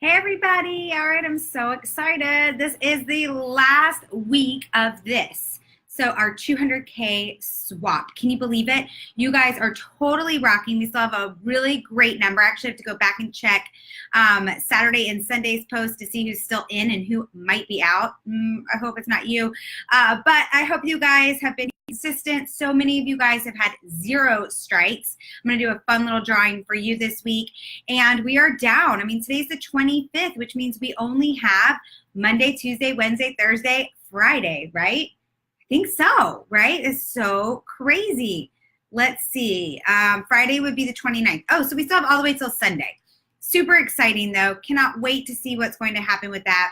Hey everybody. All right, I'm so excited. This is the last week of this. So our 200K swap. Can you believe it? You guys are totally rocking. We still have a really great number. I actually have to go back and check Saturday and Sunday's post to see who's still in and who might be out. I hope it's not you. But I hope you guys have been consistent. So many of you guys have had 0 strikes. I'm going to do a fun little drawing for you this week. And we are down. I mean, today's the 25th, which means we only have Monday, Tuesday, Wednesday, Thursday, Friday, right? I think so, right? It's so crazy. Let's see. Friday would be the 29th. Oh, so we still have all the way till Sunday. Super exciting, though. Cannot wait to see what's going to happen with that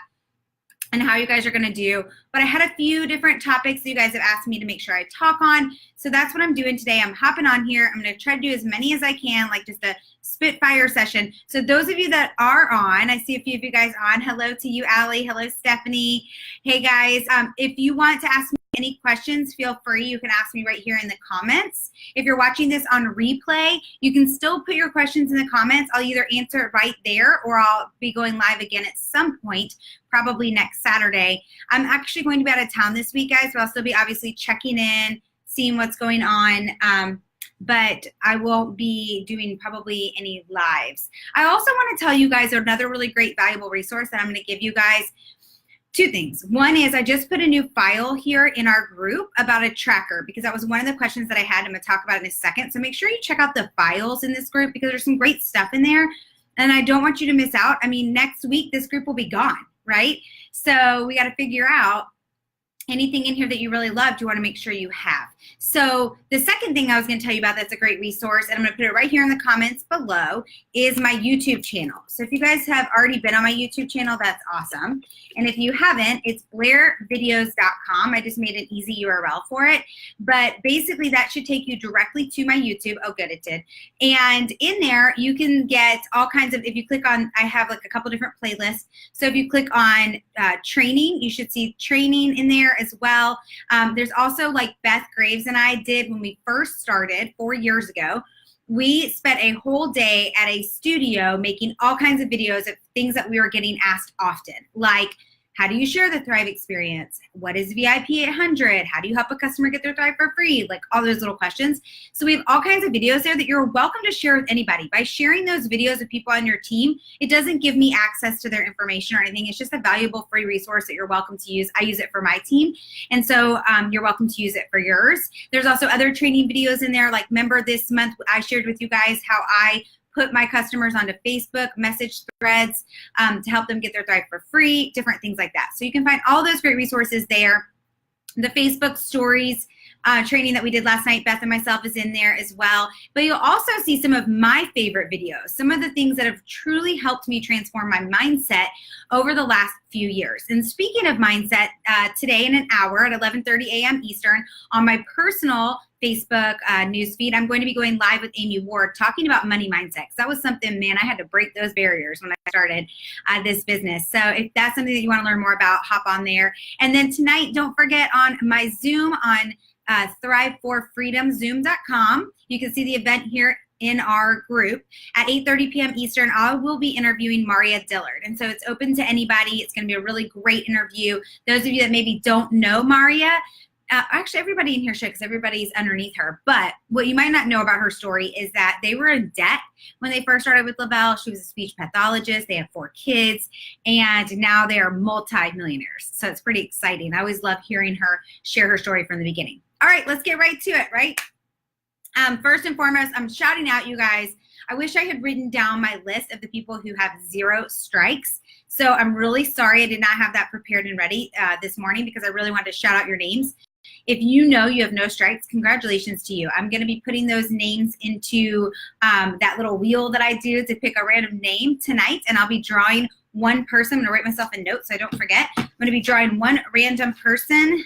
and how you guys are going to do. But I had a few different topics that you guys have asked me to make sure I talk on. So that's what I'm doing today. I'm hopping on here. I'm going to try to do as many as I can, like just a spitfire session. So those of you that are on, I see a few of you guys on. Hello to you, Allie. Hello, Stephanie. Hey, guys. If you want to ask me any questions, feel free. You can ask me right here in the comments. If you're watching this on replay, you can still put your questions in the comments. I'll either answer it right there or I'll be going live again at some point, probably next Saturday. I'm actually going to be out of town this week, guys, but I'll still be obviously checking in, seeing what's going on. But I won't be doing probably any lives. I also want to tell you guys another really great valuable resource that I'm going to give you guys. 2 things. One is I just put a new file here in our group about a tracker because that was one of the questions that I had. I'm going to talk about in a second. So make sure you check out the files in this group because there's some great stuff in there and I don't want you to miss out. I mean, next week this group will be gone, right? So we got to figure out anything in here that you really loved, you want to make sure you have. So the second thing I was going to tell you about that's a great resource, and I'm going to put it right here in the comments below, is my YouTube channel. So if you guys have already been on my YouTube channel, that's awesome. And if you haven't, it's blairvideos.com. I just made an easy URL for it. But basically that should take you directly to my YouTube. Oh, good, it did. And in there, you can get all kinds of, if you click on, I have like a couple different playlists. So if you click on training, you should see training in there as well. There's also like Beth Graves and I did when we first started 4 years ago. We spent a whole day at a studio making all kinds of videos of things that we were getting asked often, like how do you share the Thrive experience? What is VIP 800? How do you help a customer get their Thrive for free? Like all those little questions. So we have all kinds of videos there that you're welcome to share with anybody. By sharing those videos with people on your team, it doesn't give me access to their information or anything. It's just a valuable free resource that you're welcome to use. I use it for my team. And so you're welcome to use it for yours. There's also other training videos in there. Like remember this month, I shared with you guys how I put my customers onto Facebook message threads to help them get their Thrive for free, different things like that. So you can find all those great resources there. The Facebook stories training that we did last night, Beth and myself is in there as well. But you'll also see some of my favorite videos, some of the things that have truly helped me transform my mindset over the last few years. And speaking of mindset, today in an hour at 11:30 a.m. Eastern on my personal Facebook newsfeed, I'm going to be going live with Amy Ward talking about money mindset. Because that was something, man, I had to break those barriers when I started this business. So if that's something that you want to learn more about, hop on there. And then tonight, don't forget on my Zoom on Thrive for Freedom, zoom.com. You can see the event here in our group at 8:30 p.m. Eastern. I will be interviewing Maria Dillard. And so it's open to anybody. It's going to be a really great interview. Those of you that maybe don't know Maria, actually everybody in here should because everybody's underneath her. But what you might not know about her story is that they were in debt when they first started with Lavelle. She was a speech pathologist. They have 4 kids and now they are multi-millionaires. So it's pretty exciting. I always love hearing her share her story from the beginning. All right, let's get right to it, right? First and foremost, I'm shouting out you guys. I wish I had written down my list of the people who have 0 strikes. So I'm really sorry I did not have that prepared and ready this morning because I really wanted to shout out your names. If you know you have no strikes, congratulations to you. I'm going to be putting those names into that little wheel that I do to pick a random name tonight, and I'll be drawing one person. I'm going to write myself a note so I don't forget. I'm going to be drawing one random person.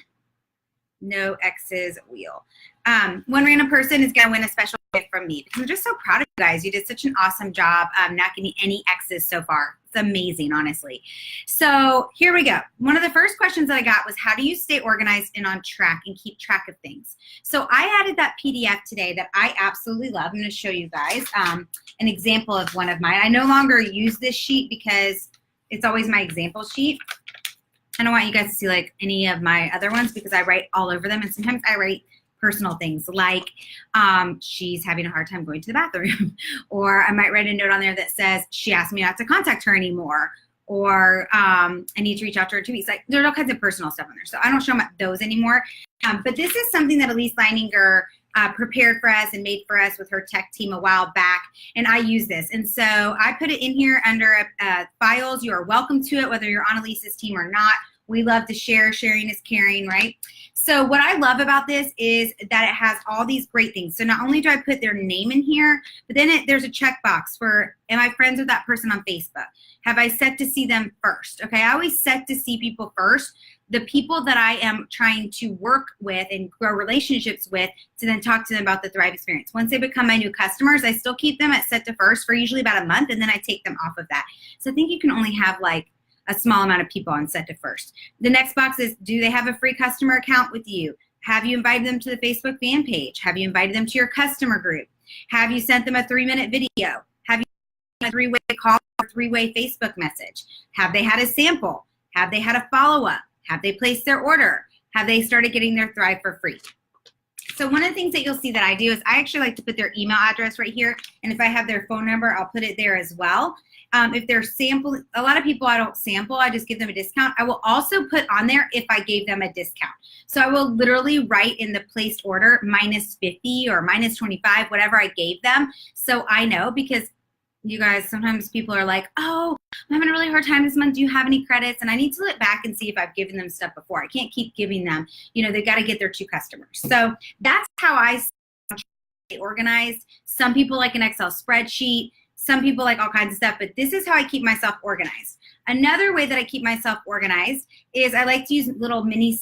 No X's wheel. One random person is going to win a special gift from me because I'm just so proud of you guys. You did such an awesome job not getting any X's so far. amazing, honestly. So here we go. One of the first questions that I got was, how do you stay organized and on track and keep track of things? So I added that PDF today that I absolutely love. I'm going to show you guys an example of one of mine. I no longer use this sheet because it's always my example sheet. I don't want you guys to see like any of my other ones because I write all over them, and sometimes I write personal things like she's having a hard time going to the bathroom, or I might write a note on there that says she asked me not to contact her anymore, or I need to reach out to her 2 weeks. Like, there's all kinds of personal stuff on there, so I don't show those anymore. But this is something that Elise Leininger prepared for us and made for us with her tech team a while back, and I use this. And so I put it in here under files. You are welcome to it, whether you're on Elise's team or not. We love to share. Sharing is caring, right? So what I love about this is that it has all these great things. So not only do I put their name in here, but then there's a checkbox for, am I friends with that person on Facebook? Have I set to see them first? Okay, I always set to see people first. The people that I am trying to work with and grow relationships with, to then talk to them about the Thrive experience. Once they become my new customers, I still keep them at set to first for usually about a month, and then I take them off of that. So I think you can only have like a small amount of people on set to first. The next box is, do they have a free customer account with you? Have you invited them to the Facebook fan page? Have you invited them to your customer group? Have you sent them a 3-minute video? Have you sent a 3-way call or 3-way Facebook message? Have they had a sample? Have they had a follow-up? Have they placed their order? Have they started getting their Thrive for free? So one of the things that you'll see that I do is I actually like to put their email address right here. And if I have their phone number, I'll put it there as well. If they're sampling, a lot of people I don't sample, I just give them a discount. I will also put on there if I gave them a discount. So I will literally write in the placed order -50 or -25, whatever I gave them. So I know, because you guys, sometimes people are like, oh, I'm having a really hard time this month. Do you have any credits? And I need to look back and see if I've given them stuff before. I can't keep giving them, they've got to get their 2 customers. So that's how I stay organized. Some people like an Excel spreadsheet. Some people like all kinds of stuff, but this is how I keep myself organized. Another way that I keep myself organized is I like to use little mini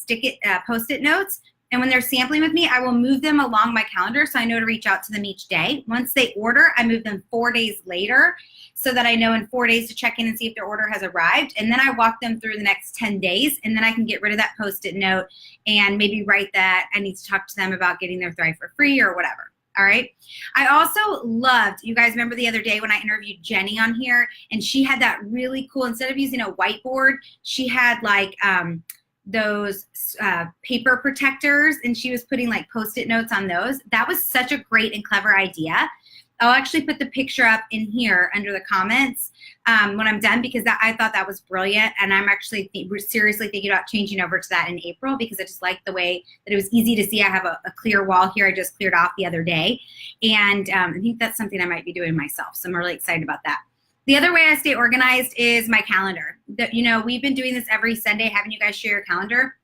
Post-it notes. And when they're sampling with me, I will move them along my calendar so I know to reach out to them each day. Once they order, I move them 4 days later so that I know in 4 days to check in and see if their order has arrived. And then I walk them through the next 10 days, and then I can get rid of that Post-it note and maybe write that I need to talk to them about getting their Thrive for free or whatever. All right. I also loved, you guys remember the other day when I interviewed Jenny on here, and she had that really cool, instead of using a whiteboard, she had like those paper protectors, and she was putting like Post-it notes on those. That was such a great and clever idea. I'll actually put the picture up in here under the comments when I'm done, because I thought that was brilliant, and I'm actually seriously thinking about changing over to that in April, because I just like the way that it was easy to see. I have a clear wall here I just cleared off the other day, and I think that's something I might be doing myself, so I'm really excited about that. The other way I stay organized is my calendar. We've been doing this every Sunday, having you guys share your calendar.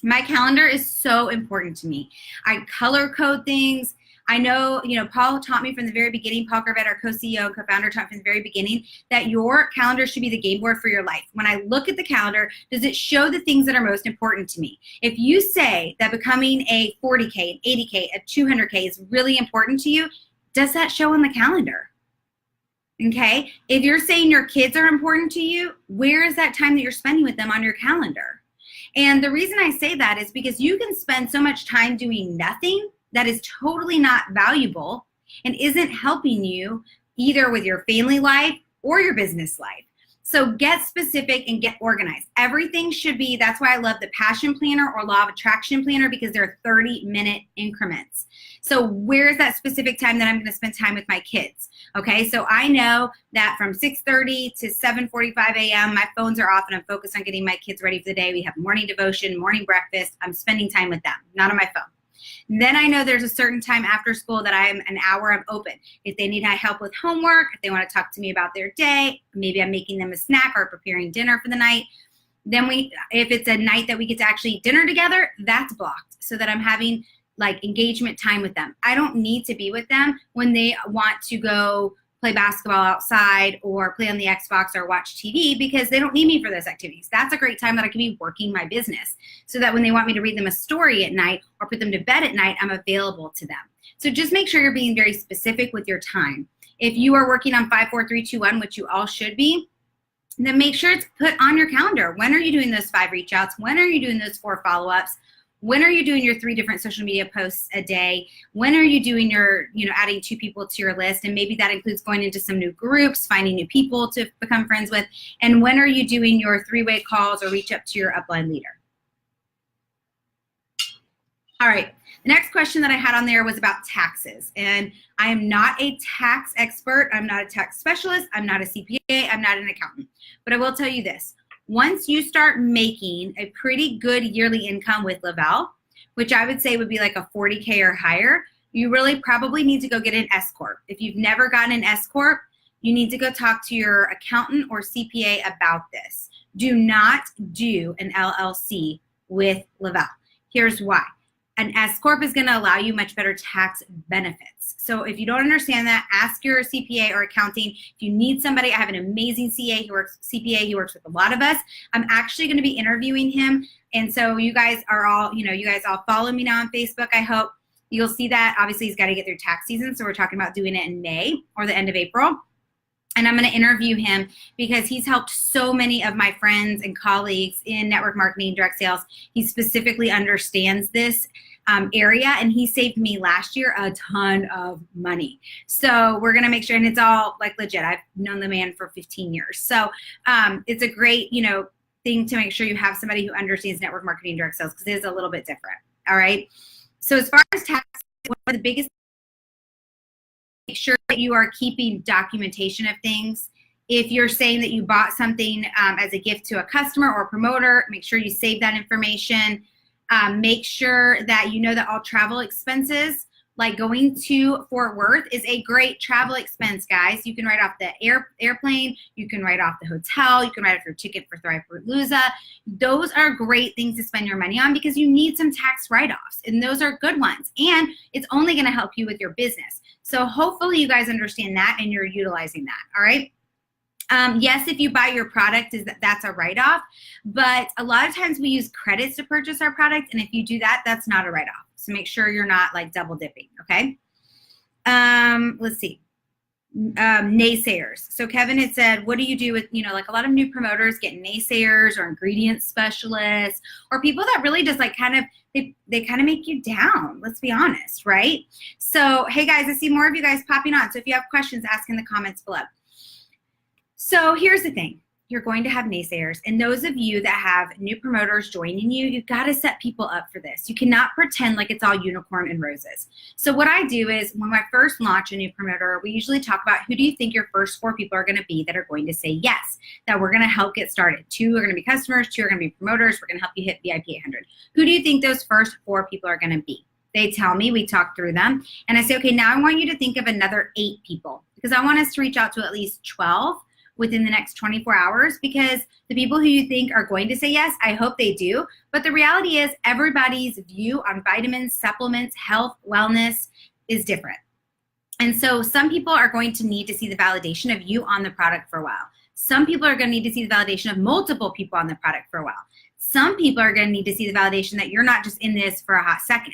My calendar is so important to me. I color code things. I know, Paul taught me from the very beginning, Paul Gravett, our co-CEO and co-founder, taught me from the very beginning that your calendar should be the game board for your life. When I look at the calendar, does it show the things that are most important to me? If you say that becoming a 40K, an 80K, a 200K is really important to you, does that show on the calendar? Okay? If you're saying your kids are important to you, where is that time that you're spending with them on your calendar? And the reason I say that is because you can spend so much time doing nothing that is totally not valuable and isn't helping you either with your family life or your business life. So get specific and get organized. Everything should be, that's why I love the Passion Planner or Law of Attraction Planner, because they're 30-minute increments. So where's that specific time that I'm going to spend time with my kids? Okay, so I know that from 6:30 to 7:45 a.m., my phones are off and I'm focused on getting my kids ready for the day. We have morning devotion, morning breakfast. I'm spending time with them, not on my phone. Then I know there's a certain time after school that I'm an hour I'm open. If they need help with homework, if they want to talk to me about their day, maybe I'm making them a snack or preparing dinner for the night. Then if it's a night that we get to actually eat dinner together, that's blocked so that I'm having like engagement time with them. I don't need to be with them when they want to go play basketball outside or play on the Xbox or watch TV, because they don't need me for those activities. That's a great time that I can be working my business, so that when they want me to read them a story at night or put them to bed at night, I'm available to them. So just make sure you're being very specific with your time. If you are working on 5, 4, 3, 2, 1, which you all should be, then make sure it's put on your calendar. When are you doing those 5 reach outs? When are you doing those 4 follow-ups? When are you doing your 3 different social media posts a day? When are you doing your, adding 2 people to your list? And maybe that includes going into some new groups, finding new people to become friends with. And when are you doing your 3-way calls or reach up to your upline leader? All right. The next question that I had on there was about taxes. And I am not a tax expert. I'm not a tax specialist. I'm not a CPA. I'm not an accountant. But I will tell you this. Once you start making a pretty good yearly income with Lavelle, which I would say would be like a 40K or higher, you really probably need to go get an S Corp. If you've never gotten an S Corp, you need to go talk to your accountant or CPA about this. Do not do an LLC with Lavelle. Here's why. An S Corp is going to allow you much better tax benefits. So if you don't understand that, ask your CPA or accounting. If you need somebody, I have an amazing CPA. He works with a lot of us. I'm actually going to be interviewing him. And so you guys are all, you guys all follow me now on Facebook, I hope. You'll see that. Obviously, he's got to get through tax season. So we're talking about doing it in May or the end of April. And I'm going to interview him because he's helped so many of my friends and colleagues in network marketing, direct sales. He specifically understands this area, and he saved me last year a ton of money. So we're going to make sure, and it's all like legit. I've known the man for 15 years. So it's a great, thing to make sure you have somebody who understands network marketing, direct sales, because it is a little bit different. All right. So as far as tax, one of the biggest, make sure that you are keeping documentation of things. If you're saying that you bought something as a gift to a customer or a promoter, make sure you save that information. Make sure that you know that all travel expenses, like going to Fort Worth, is a great travel expense, guys. You can write off the airplane. You can write off the hotel. You can write off your ticket for Thrivepalooza. Those are great things to spend your money on because you need some tax write-offs, and those are good ones. And it's only going to help you with your business. So hopefully you guys understand that and you're utilizing that, all right? Yes, if you buy your product, that's a write-off, but a lot of times we use credits to purchase our product, and if you do that, that's not a write-off. So make sure you're not like double dipping, okay? Let's see. Naysayers. So Kevin had said, what do you do with, like a lot of new promoters get naysayers or ingredient specialists or people that really just like kind of, they kind of make you down, let's be honest, right? So, hey guys, I see more of you guys popping on. So if you have questions, ask in the comments below. So here's the thing. You're going to have naysayers. And those of you that have new promoters joining you, you've got to set people up for this. You cannot pretend like it's all unicorn and roses. So what I do is when I first launch a new promoter, we usually talk about who do you think your first 4 people are going to be that are going to say yes, that we're going to help get started. 2 are going to be customers, 2 are going to be promoters. We're going to help you hit VIP 800. Who do you think those first 4 people are going to be? They tell me, we talk through them. And I say, okay, now I want you to think of another 8 people because I want us to reach out to at least 12 within the next 24 hours because the people who you think are going to say yes, I hope they do. But the reality is everybody's view on vitamins, supplements, health, wellness is different. And so some people are going to need to see the validation of you on the product for a while. Some people are going to need to see the validation of multiple people on the product for a while. Some people are going to need to see the validation that you're not just in this for a hot second,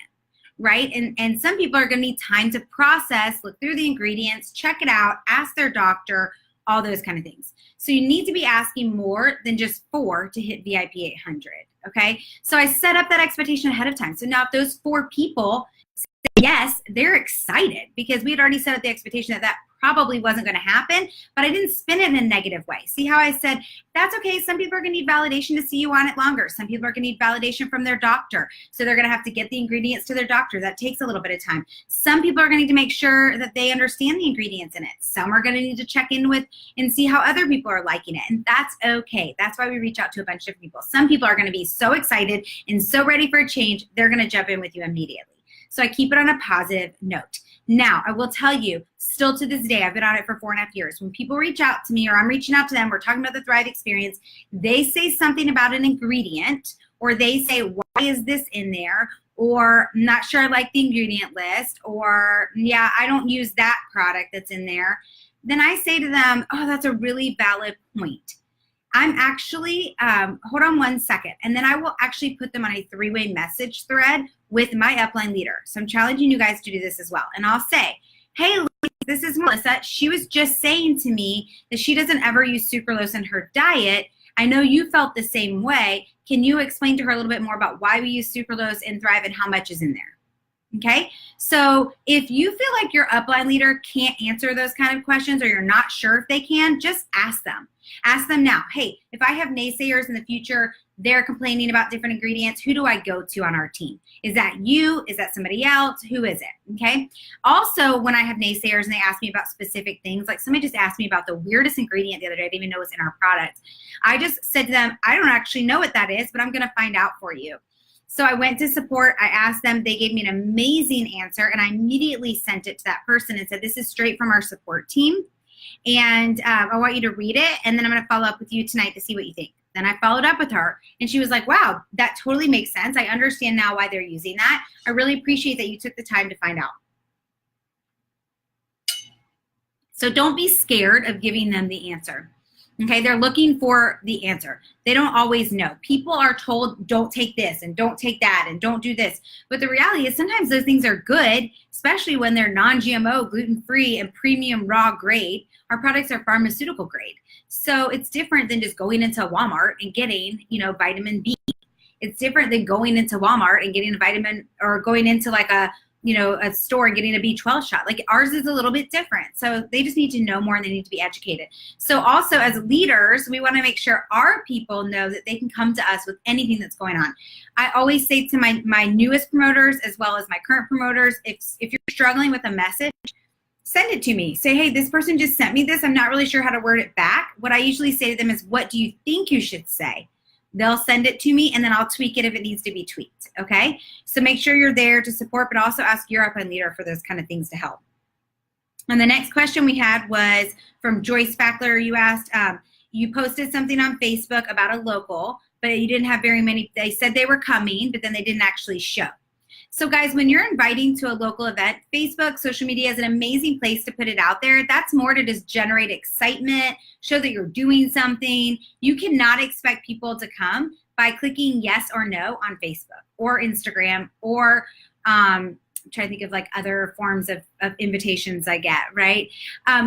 right? And some people are going to need time to process, look through the ingredients, check it out, ask their doctor, all those kind of things. So you need to be asking more than just 4 to hit VIP 800, okay? So I set up that expectation ahead of time. So now if those 4 people say yes, they're excited because we had already set up the expectation that that probably wasn't going to happen, but I didn't spin it in a negative way. See how I said, that's okay. Some people are going to need validation to see you on it longer. Some people are going to need validation from their doctor. So they're going to have to get the ingredients to their doctor. That takes a little bit of time. Some people are going to need to make sure that they understand the ingredients in it. Some are going to need to check in with and see how other people are liking it. And that's okay. That's why we reach out to a bunch of people. Some people are going to be so excited and so ready for a change, they're going to jump in with you immediately. So I keep it on a positive note. Now, I will tell you, still to this day, I've been on it for 4.5 years. When people reach out to me or I'm reaching out to them, we're talking about the Thrive experience, they say something about an ingredient or they say, why is this in there? Or I'm not sure I like the ingredient list, or yeah, I don't use that product that's in there. Then I say to them, oh, that's a really valid point. I'm actually, hold on one second, and then I will actually put them on a 3-way message thread with my upline leader. So I'm challenging you guys to do this as well. And I'll say, hey, this is Melissa. She was just saying to me that she doesn't ever use sucralose in her diet. I know you felt the same way. Can you explain to her a little bit more about why we use sucralose in Thrive and how much is in there? Okay, so if you feel like your upline leader can't answer those kind of questions or you're not sure if they can, just ask them. Ask them now, hey, if I have naysayers in the future, they're complaining about different ingredients, who do I go to on our team? Is that you? Is that somebody else? Who is it? Okay. Also, when I have naysayers and they ask me about specific things, like somebody just asked me about the weirdest ingredient the other day, I didn't even know was in our product. I just said to them, I don't actually know what that is, but I'm going to find out for you. So I went to support, I asked them, they gave me an amazing answer, and I immediately sent it to that person and said, this is straight from our support team, and I want you to read it, and then I'm gonna follow up with you tonight to see what you think. Then I followed up with her, and she was like, wow, that totally makes sense. I understand now why they're using that. I really appreciate that you took the time to find out. So don't be scared of giving them the answer. Okay, they're looking for the answer. They don't always know. People are told, don't take this and don't take that and don't do this. But the reality is sometimes those things are good, especially when they're non-GMO, gluten-free, and premium raw grade. Our products are pharmaceutical grade. So it's different than just going into Walmart and getting, vitamin B. It's different than going into Walmart and getting a vitamin, or going into like a store and getting a B12 shot. Like, ours is a little bit different. So they just need to know more and they need to be educated. So also as leaders, we want to make sure our people know that they can come to us with anything that's going on. I always say to my newest promoters as well as my current promoters, if you're struggling with a message, send it to me. Say, hey, this person just sent me this. I'm not really sure how to word it back. What I usually say to them is, what do you think you should say? They'll send it to me, and then I'll tweak it if it needs to be tweaked, okay? So make sure you're there to support, but also ask your upline leader for those kind of things to help. And the next question we had was from Joyce Fackler. You asked, you posted something on Facebook about a local, but you didn't have very many. They said they were coming, but then they didn't actually show. So guys, when you're inviting to a local event, Facebook, social media is an amazing place to put it out there. That's more to just generate excitement, show that you're doing something. You cannot expect people to come by clicking yes or no on Facebook or Instagram, or I'm trying to think of like other forms of invitations I get, right?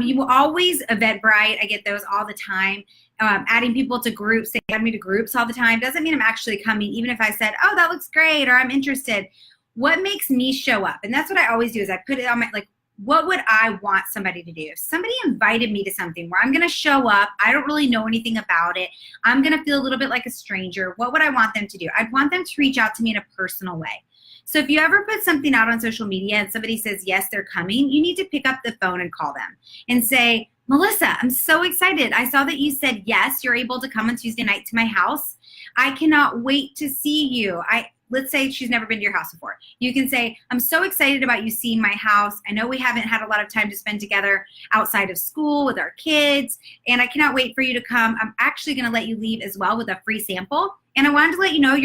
You will always, Eventbrite, I get those all the time. Adding people to groups, they add me to groups all the time. Doesn't mean I'm actually coming, even if I said, oh, that looks great, or I'm interested. What makes me show up? And that's what I always do, is I put it on my, like, what would I want somebody to do? If somebody invited me to something where I'm going to show up, I don't really know anything about it, I'm going to feel a little bit like a stranger, what would I want them to do? I'd want them to reach out to me in a personal way. So if you ever put something out on social media and somebody says, yes, they're coming, you need to pick up the phone and call them and say, Melissa, I'm so excited. I saw that you said, yes, you're able to come on Tuesday night to my house. I cannot wait to see you. Let's say she's never been to your house before. You can say, I'm so excited about you seeing my house. I know we haven't had a lot of time to spend together outside of school with our kids, and I cannot wait for you to come. I'm actually going to let you leave as well with a free sample. And I wanted to let you know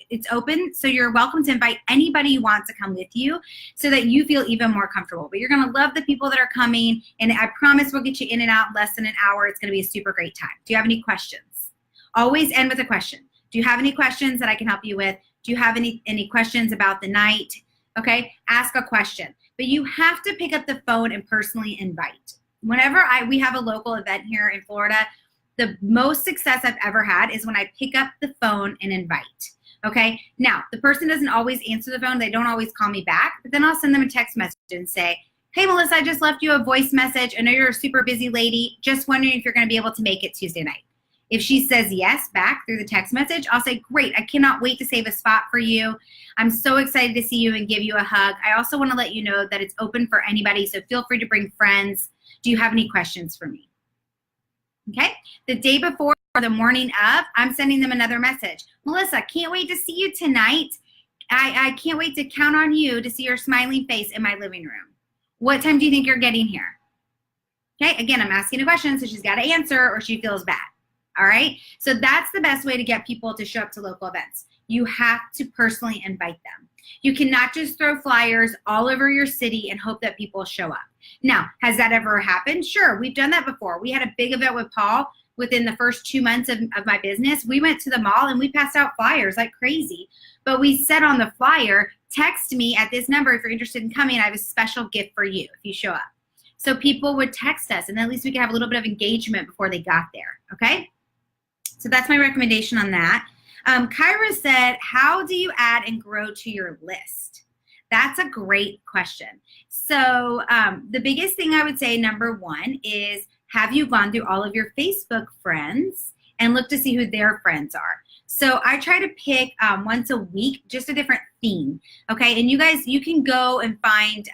it's open, so you're welcome to invite anybody you want to come with you so that you feel even more comfortable. But you're going to love the people that are coming, and I promise we'll get you in and out in less than an hour. It's going to be a super great time. Do you have any questions? Always end with a question. Do you have any questions that I can help you with? Do you have any questions about the night? Okay, ask a question. But you have to pick up the phone and personally invite. Whenever we have a local event here in Florida, the most success I've ever had is when I pick up the phone and invite. Okay, now the person doesn't always answer the phone. They don't always call me back, but then I'll send them a text message and say, hey, Melissa, I just left you a voice message. I know you're a super busy lady. Just wondering if you're going to be able to make it Tuesday night. If she says yes back through the text message, I'll say, great, I cannot wait to save a spot for you. I'm so excited to see you and give you a hug. I also want to let you know that it's open for anybody, so feel free to bring friends. Do you have any questions for me? Okay, the day before or the morning of, I'm sending them another message. Melissa, can't wait to see you tonight. I can't wait to count on you to see your smiling face in my living room. What time do you think you're getting here? Okay, again, I'm asking a question, so she's got to answer or she feels bad. All right, so that's the best way to get people to show up to local events. You have to personally invite them. You cannot just throw flyers all over your city and hope that people show up. Now, has that ever happened? Sure, we've done that before. We had a big event with Paul within the first 2 months of my business. We went to the mall and we passed out flyers like crazy. But we said on the flyer, text me at this number if you're interested in coming. I have a special gift for you if you show up. So people would text us, and at least we could have a little bit of engagement before they got there, okay? So that's my recommendation on that. Kyra said, how do you add and grow to your list? That's a great question. So the biggest thing I would say, number one, is have you gone through all of your Facebook friends and look to see who their friends are? So I try to pick once a week, just a different theme, okay? And you guys, you can go and find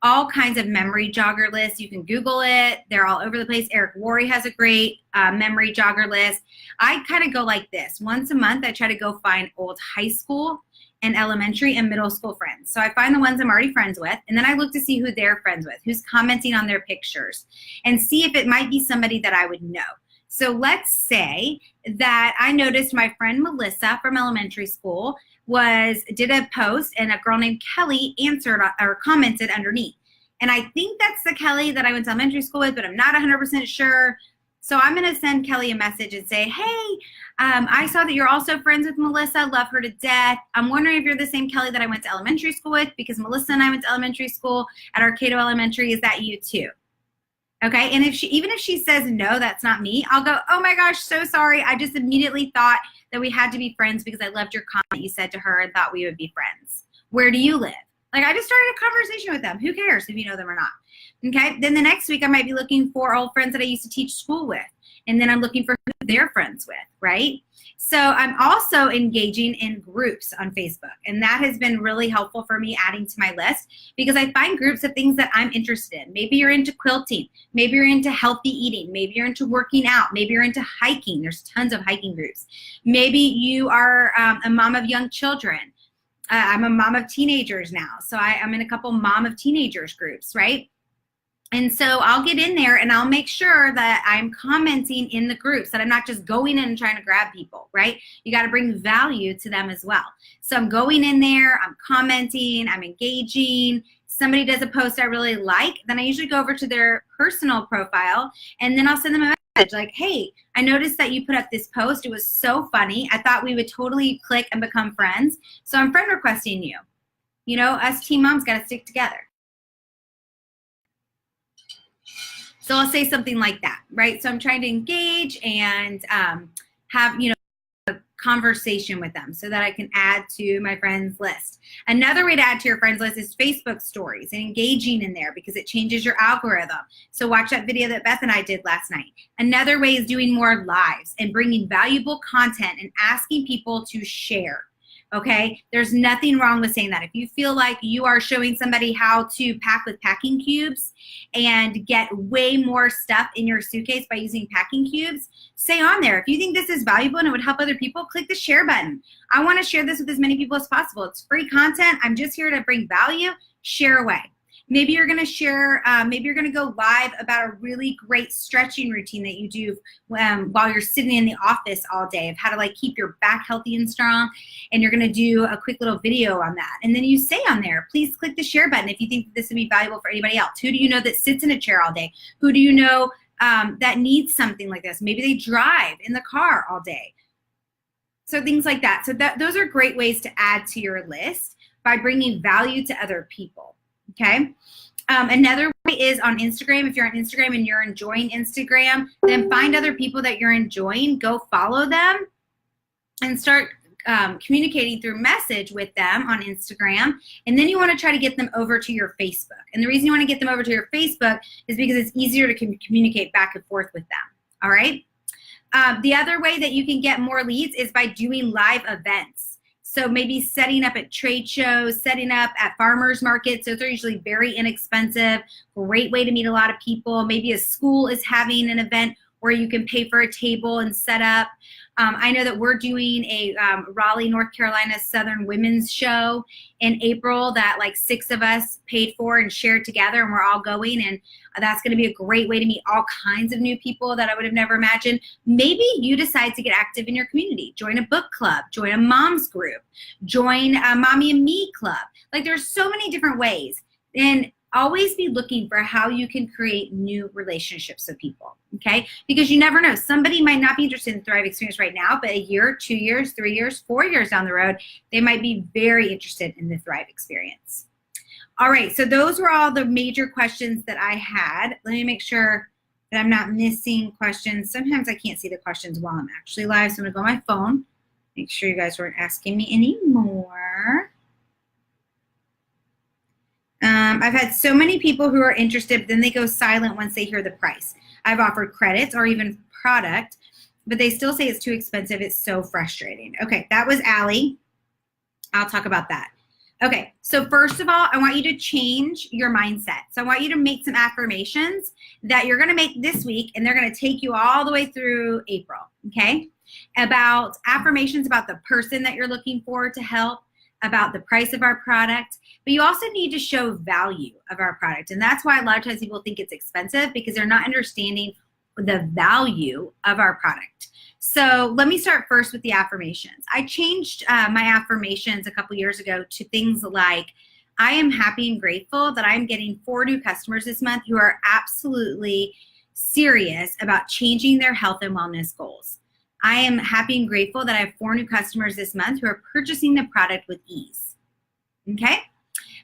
all kinds of memory jogger lists. You can Google it. They're all over the place. Eric Worre has a great memory jogger list. I kind of go like this. Once a month, I try to go find old high school and elementary and middle school friends. So I find the ones I'm already friends with, and then I look to see who they're friends with, who's commenting on their pictures, and see if it might be somebody that I would know. So let's say that I noticed my friend Melissa from elementary school did a post, and a girl named Kelly answered or commented underneath. And I think that's the Kelly that I went to elementary school with, but I'm not 100% sure. So I'm going to send Kelly a message and say, hey, I saw that you're also friends with Melissa. Love her to death. I'm wondering if you're the same Kelly that I went to elementary school with, because Melissa and I went to elementary school at Arcado Elementary. Is that you too? Okay, and even if she says no, that's not me, I'll go, oh my gosh, so sorry. I just immediately thought that we had to be friends because I loved your comment you said to her and thought we would be friends. Where do you live? Like, I just started a conversation with them. Who cares if you know them or not? Okay, then the next week I might be looking for old friends that I used to teach school with. And then I'm looking for who they're friends with, right? So I'm also engaging in groups on Facebook. And that has been really helpful for me adding to my list, because I find groups of things that I'm interested in. Maybe you're into quilting. Maybe you're into healthy eating. Maybe you're into working out. Maybe you're into hiking. There's tons of hiking groups. Maybe you are a mom of young children. I'm a mom of teenagers now. So I'm in a couple mom of teenagers groups, right? And so I'll get in there and I'll make sure that I'm commenting in the groups, that I'm not just going in and trying to grab people, right? You got to bring value to them as well. So I'm going in there, I'm commenting, I'm engaging. Somebody does a post I really like, then I usually go over to their personal profile and then I'll send them a message like, hey, I noticed that you put up this post. It was so funny. I thought we would totally click and become friends. So I'm friend requesting you. You know, us teen moms got to stick together. So I'll say something like that, right? So I'm trying to engage and have, you know, a conversation with them so that I can add to my friends list. Another way to add to your friends list is Facebook stories and engaging in there, because it changes your algorithm. So watch that video that Beth and I did last night. Another way is doing more lives and bringing valuable content and asking people to share. Okay, there's nothing wrong with saying that. If you feel like you are showing somebody how to pack with packing cubes and get way more stuff in your suitcase by using packing cubes, say on there. If you think this is valuable and it would help other people, click the share button. I want to share this with as many people as possible. It's free content. I'm just here to bring value. Share away. Maybe you're going to share, maybe you're going to go live about a really great stretching routine that you do while you're sitting in the office all day, of how to like keep your back healthy and strong. And you're going to do a quick little video on that. And then you say on there, please click the share button if you think this would be valuable for anybody else. Who do you know that sits in a chair all day? Who do you know that needs something like this? Maybe they drive in the car all day. So things like that. So those are great ways to add to your list by bringing value to other people. Okay. Another way is on Instagram. If you're on Instagram and you're enjoying Instagram, then find other people that you're enjoying, go follow them, and start communicating through message with them on Instagram. And then you want to try to get them over to your Facebook. And the reason you want to get them over to your Facebook is because it's easier to communicate back and forth with them. All right. The other way that you can get more leads is by doing live events. So maybe setting up at trade shows, setting up at farmers markets. Those are usually very inexpensive, great way to meet a lot of people. Maybe a school is having an event where you can pay for a table and set up. I know that we're doing a Raleigh, North Carolina Southern Women's Show in April that like 6 of us paid for and shared together, and we're all going, and that's going to be a great way to meet all kinds of new people that I would have never imagined. Maybe you decide to get active in your community. Join a book club, join a mom's group, join a Mommy and Me club. Like, there's so many different ways. And always be looking for how you can create new relationships with people, okay? Because you never know. Somebody might not be interested in the Thrive Experience right now, but a year, 2 years, 3 years, 4 years down the road, they might be very interested in the Thrive Experience. All right, so those were all the major questions that I had. Let me make sure that I'm not missing questions. Sometimes I can't see the questions while I'm actually live, so I'm gonna go on my phone. Make sure you guys weren't asking me any more. I've had so many people who are interested, but then they go silent once they hear the price. I've offered credits or even product, but they still say it's too expensive. It's so frustrating. Okay, that was Allie. I'll talk about that. Okay, so first of all, I want you to change your mindset. So I want you to make some affirmations that you're gonna make this week, and they're gonna take you all the way through April, okay? About affirmations about the person that you're looking for to help, about the price of our product, but you also need to show value of our product. And that's why a lot of times people think it's expensive, because they're not understanding the value of our product. So let me start first with the affirmations. I changed my affirmations a couple years ago to things like, I am happy and grateful that I'm getting 4 new customers this month who are absolutely serious about changing their health and wellness goals. I am happy and grateful that I have 4 new customers this month who are purchasing the product with ease. Okay?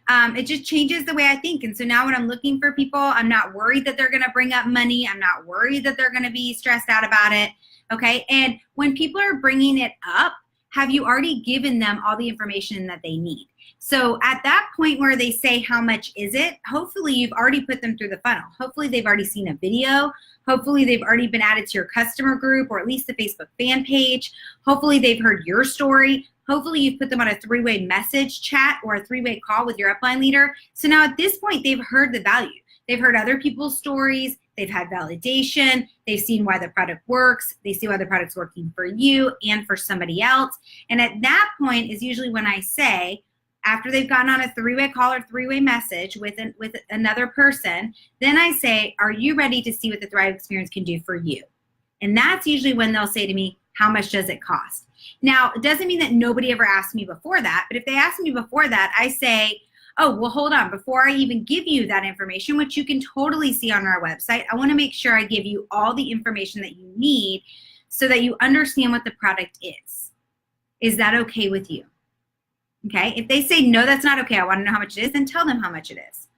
It just changes the way I think. And so now when I'm looking for people, I'm not worried that they're going to bring up money. I'm not worried that they're going to be stressed out about it. Okay? And when people are bringing it up, have you already given them all the information that they need? So at that point where they say, how much is it? Hopefully you've already put them through the funnel. Hopefully they've already seen a video. Hopefully they've already been added to your customer group or at least the Facebook fan page. Hopefully they've heard your story. Hopefully you've put them on a 3-way message chat or a 3-way call with your upline leader. So now at this point, they've heard the value. They've heard other people's stories. They've had validation. They've seen why the product works. They see why the product's working for you and for somebody else. And at that point is usually when I say, after they've gotten on a 3-way call or 3-way message with another person, then I say, are you ready to see what the Thrive Experience can do for you? And that's usually when they'll say to me, how much does it cost? Now, it doesn't mean that nobody ever asked me before that, but if they ask me before that, I say, oh, well, hold on. Before I even give you that information, which you can totally see on our website, I want to make sure I give you all the information that you need so that you understand what the product is. Is that okay with you? Okay, if they say, no, that's not okay, I want to know how much it is, then tell them how much it is.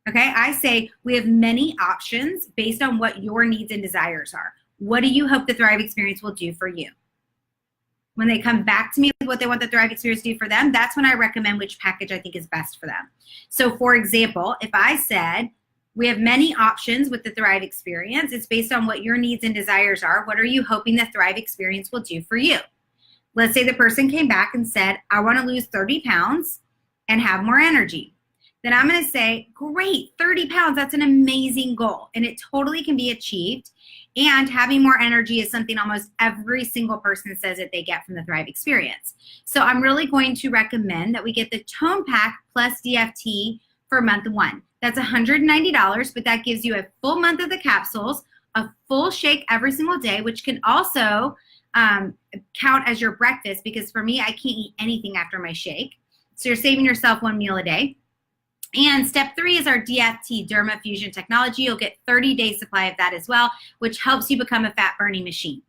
Okay, I say, we have many options based on what your needs and desires are. What do you hope the Thrive Experience will do for you? When they come back to me with what they want the Thrive Experience to do for them, that's when I recommend which package I think is best for them. So for example, if I said, we have many options with the Thrive Experience, it's based on what your needs and desires are. What are you hoping the Thrive Experience will do for you? Let's say the person came back and said, I want to lose 30 pounds and have more energy. Then I'm going to say, great, 30 pounds, that's an amazing goal. And it totally can be achieved. And having more energy is something almost every single person says that they get from the Thrive Experience. So I'm really going to recommend that we get the Tone Pack plus DFT for month 1. That's $190, but that gives you a full month of the capsules, a full shake every single day, which can also count as your breakfast, because for me, I can't eat anything after my shake. So you're saving yourself 1 meal a day. And step 3 is our DFT, Derma Fusion Technology. You'll get 30-day supply of that as well, which helps you become a fat burning machine.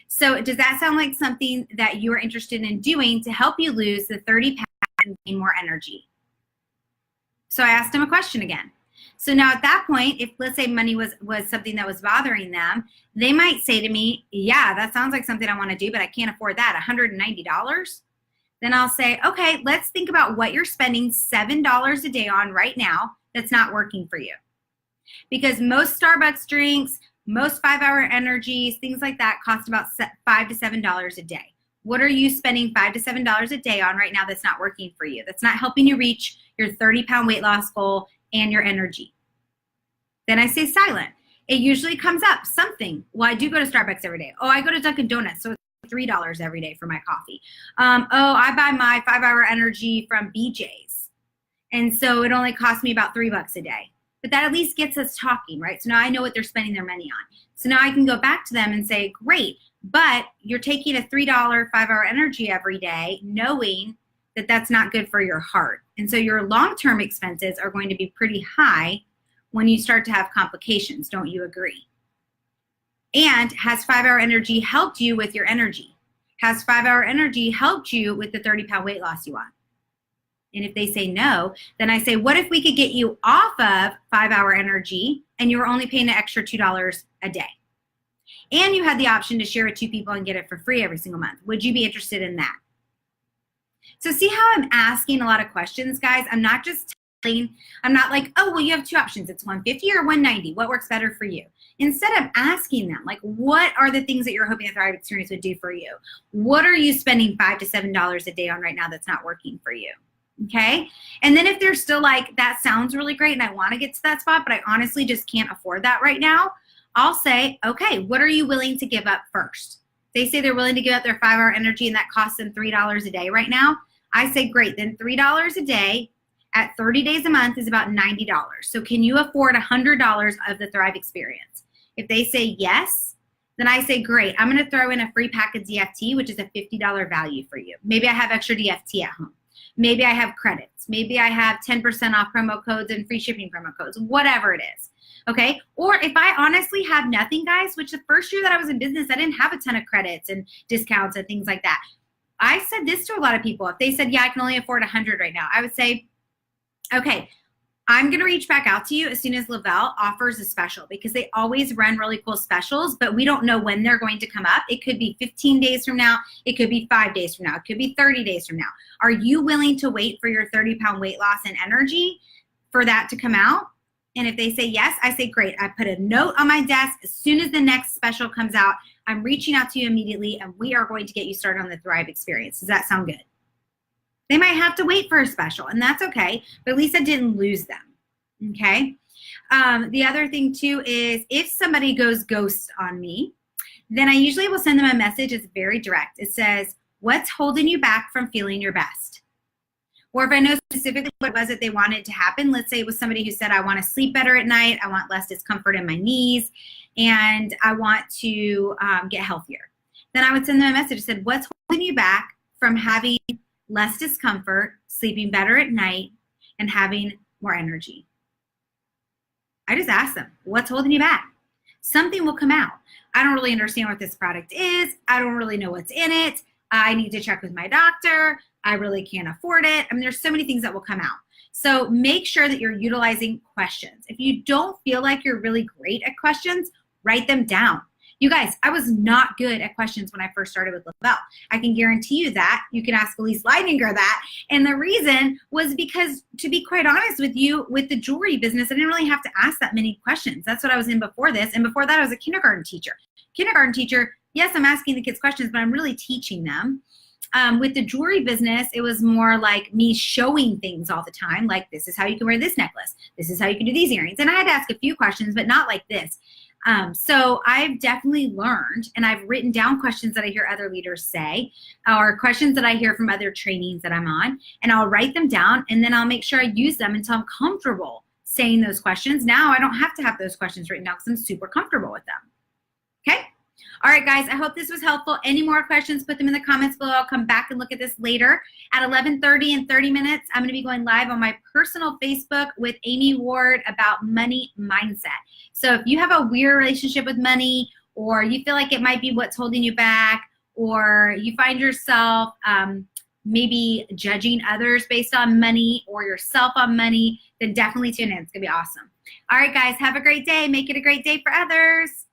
So does that sound like something that you are interested in doing to help you lose the 30 pounds and gain more energy? So I asked him a question again. So now at that point, if let's say money was something that was bothering them, they might say to me, yeah, that sounds like something I want to do, but I can't afford that, $190. Then I'll say, okay, let's think about what you're spending $7 a day on right now that's not working for you. Because most Starbucks drinks, most 5-hour energies, things like that cost about $5 to $7 a day. What are you spending $5 to $7 a day on right now that's not working for you? That's not helping you reach your 30-pound weight loss goal and your energy. Then I say silent. It usually comes up something. Well, I do go to Starbucks every day. Oh, I go to Dunkin' Donuts, so it's $3 every day for my coffee. Oh, I buy my 5-hour energy from BJ's. And so it only costs me about $3 a day. But that at least gets us talking, right? So now I know what they're spending their money on. So now I can go back to them and say, great, but you're taking a $3 5-hour energy every day, knowing that that's not good for your heart. And so your long-term expenses are going to be pretty high when you start to have complications. Don't you agree? And has 5-hour energy helped you with your energy? Has 5-hour energy helped you with the 30-pound weight loss you want? And if they say no, then I say, what if we could get you off of 5-hour energy and you were only paying an extra $2 a day? And you had the option to share with 2 people and get it for free every single month. Would you be interested in that? So see how I'm asking a lot of questions, guys? I'm not just telling, I'm not like, oh, well, you have 2 options. It's 150 or 190. What works better for you? Instead of asking them, like, what are the things that you're hoping the Thrive Experience would do for you? What are you spending $5 to $7 a day on right now that's not working for you? Okay. And then if they're still like, that sounds really great and I want to get to that spot, but I honestly just can't afford that right now, I'll say, okay, what are you willing to give up first? They say they're willing to give up their 5-hour energy and that costs them $3 a day right now. I say, great, then $3 a day at 30 days a month is about $90. So can you afford $100 of the Thrive Experience? If they say yes, then I say, great, I'm going to throw in a free pack of DFT, which is a $50 value for you. Maybe I have extra DFT at home. Maybe I have credits. Maybe I have 10% off promo codes and free shipping promo codes, whatever it is. Okay. Or if I honestly have nothing, guys, which the first year that I was in business, I didn't have a ton of credits and discounts and things like that. I said this to a lot of people. If they said, yeah, I can only afford 100 right now, I would say, okay, I'm going to reach back out to you as soon as Lavelle offers a special, because they always run really cool specials, but we don't know when they're going to come up. It could be 15 days from now. It could be 5 days from now. It could be 30 days from now. Are you willing to wait for your 30-pound weight loss and energy for that to come out? And if they say yes, I say, great. I put a note on my desk. As soon as the next special comes out, I'm reaching out to you immediately, and we are going to get you started on the Thrive Experience. Does that sound good? They might have to wait for a special, and that's okay, but at least I didn't lose them, okay? The other thing, too, is if somebody goes ghost on me, then I usually will send them a message. It's very direct. It says, what's holding you back from feeling your best? Or if I know specifically what it was that they wanted to happen, let's say it was somebody who said, I want to sleep better at night, I want less discomfort in my knees, and I want to get healthier. Then I would send them a message that said, what's holding you back from having less discomfort, sleeping better at night, and having more energy? I just ask them, what's holding you back? Something will come out. I don't really understand what this product is. I don't really know what's in it. I need to check with my doctor. I really can't afford it. I mean, there's so many things that will come out. So make sure that you're utilizing questions. If you don't feel like you're really great at questions, write them down. You guys, I was not good at questions when I first started with Lavelle. I can guarantee you that. You can ask Elise Leininger that. And the reason was because, to be quite honest with you, with the jewelry business, I didn't really have to ask that many questions. That's what I was in before this. And before that, I was a kindergarten teacher. Kindergarten teacher, yes, I'm asking the kids questions, but I'm really teaching them. With the jewelry business, it was more like me showing things all the time, like this is how you can wear this necklace. This is how you can do these earrings. And I had to ask a few questions, but not like this. So I've definitely learned, and I've written down questions that I hear other leaders say, or questions that I hear from other trainings that I'm on, and I'll write them down, and then I'll make sure I use them until I'm comfortable saying those questions. Now I don't have to have those questions written down because I'm super comfortable with them. Okay? All right, guys, I hope this was helpful. Any more questions, put them in the comments below. I'll come back and look at this later. At 11:30 in 30 minutes, I'm going to be going live on my personal Facebook with Amy Ward about money mindset. So if you have a weird relationship with money, or you feel like it might be what's holding you back, or you find yourself maybe judging others based on money or yourself on money, then definitely tune in. It's going to be awesome. All right, guys, have a great day. Make it a great day for others.